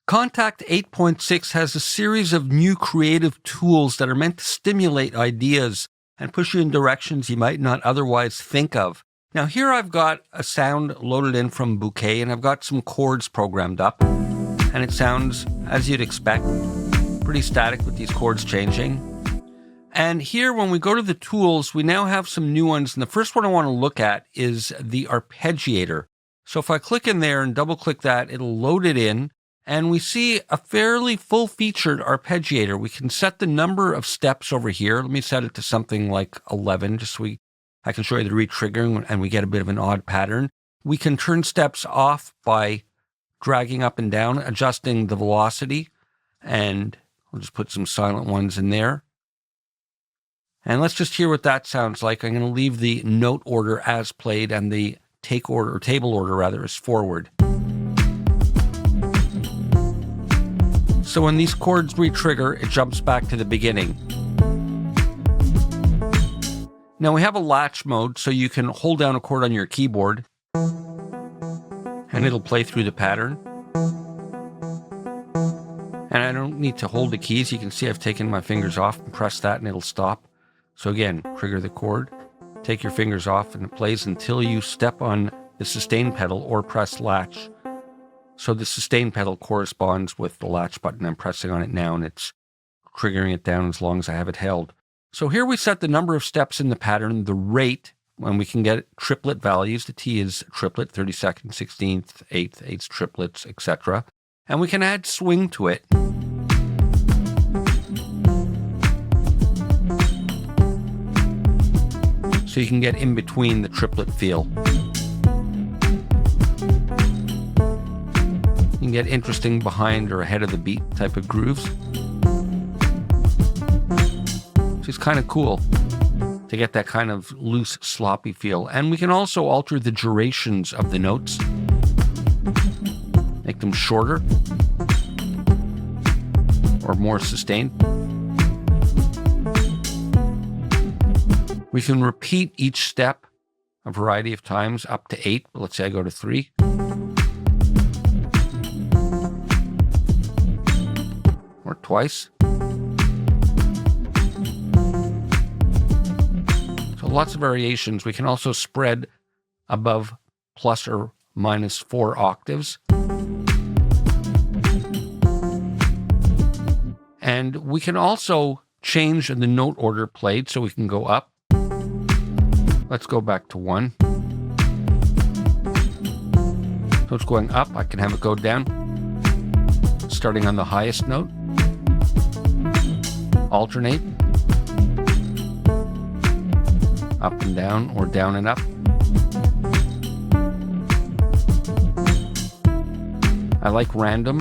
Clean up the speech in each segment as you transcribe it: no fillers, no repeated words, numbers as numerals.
Contact 8.6 has a series of new creative tools that are meant to stimulate ideas and push you in directions you might not otherwise think of. Now here I've got a sound loaded in from Bouquet, and I've got some chords programmed up, and it sounds as you'd expect, pretty static with these chords changing. And here when we go to the tools, we now have some new ones, and the first one I want to look at is the Arpeggiator. So if I click in there and double click that, it'll load it in, and we see a fairly full-featured arpeggiator. We can set the number of steps over here. Let me set it to something like 11, just so I can show you the retriggering, and we get a bit of an odd pattern. We can turn steps off by dragging up and down, adjusting the velocity, and we'll just put some silent ones in there. And let's just hear what that sounds like. I'm going to leave the note order as played and the take order, or table order rather, as forward. So when these chords retrigger, it jumps back to the beginning. Now we have a latch mode, so you can hold down a chord on your keyboard and it'll play through the pattern. And I don't need to hold the keys. You can see I've taken my fingers off and press that and it'll stop. So again, trigger the chord, take your fingers off, and it plays until you step on the sustain pedal or press latch. So the sustain pedal corresponds with the latch button. I'm pressing on it now and it's triggering it down as long as I have it held. So here we set the number of steps in the pattern, the rate, when we can get triplet values. The T is triplet, 32nd, 16th, 8th, 8th triplets, etc. And we can add swing to it. So you can get in between the triplet feel. You can get interesting behind or ahead of the beat type of grooves. Which is kind of cool to get that kind of loose, sloppy feel. And we can also alter the durations of the notes. Make them shorter or more sustained. We can repeat each step a variety of times, up to 8. But let's say I go to 3. Or twice. So lots of variations. We can also spread above plus or minus 4 octaves. And we can also change the note order played, so we can go up. Let's go back to 1. So it's going up. I can have it go down, starting on the highest note. Alternate. Up and down, or down and up. I like random.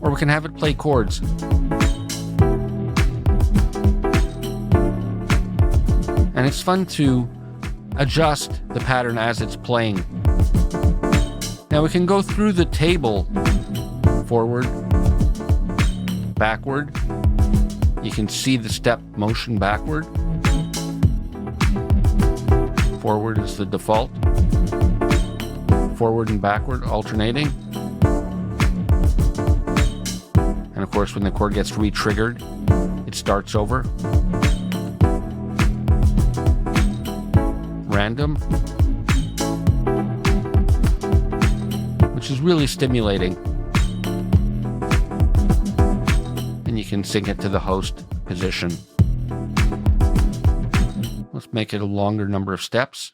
Or we can have it play chords. And it's fun to adjust the pattern as it's playing. Now we can go through the table, forward, backward. You can see the step motion backward. Forward is the default. Forward and backward alternating. And of course, when the chord gets re-triggered, it starts over. Random, which is really stimulating. And you can sync it to the host position. Let's make it a longer number of steps.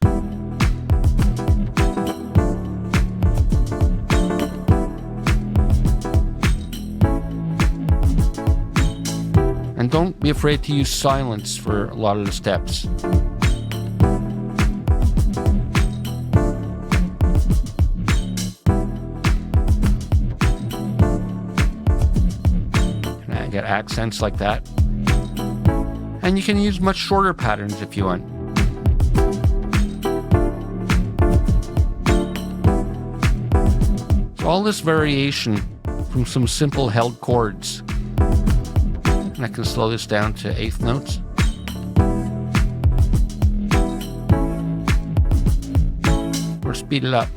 And don't be afraid to use silence for a lot of the steps. Get accents like that. And you can use much shorter patterns if you want. So all this variation from some simple held chords. And I can slow this down to 8th notes. Or speed it up.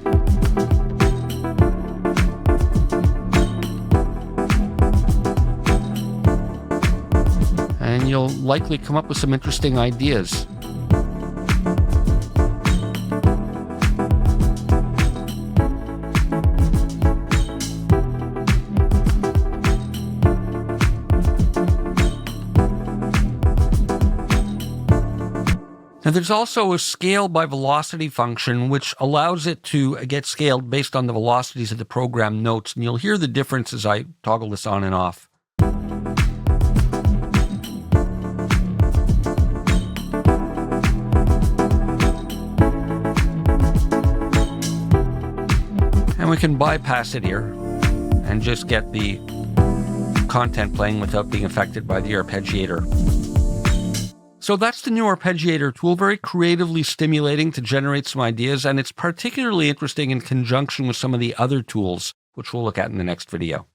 And you'll likely come up with some interesting ideas. Now, there's also a scale by velocity function, which allows it to get scaled based on the velocities of the program notes. And you'll hear the difference as I toggle this on and off. And we can bypass it here and just get the content playing without being affected by the arpeggiator. So that's the new Arpeggiator tool, very creatively stimulating to generate some ideas, and it's particularly interesting in conjunction with some of the other tools, which we'll look at in the next video.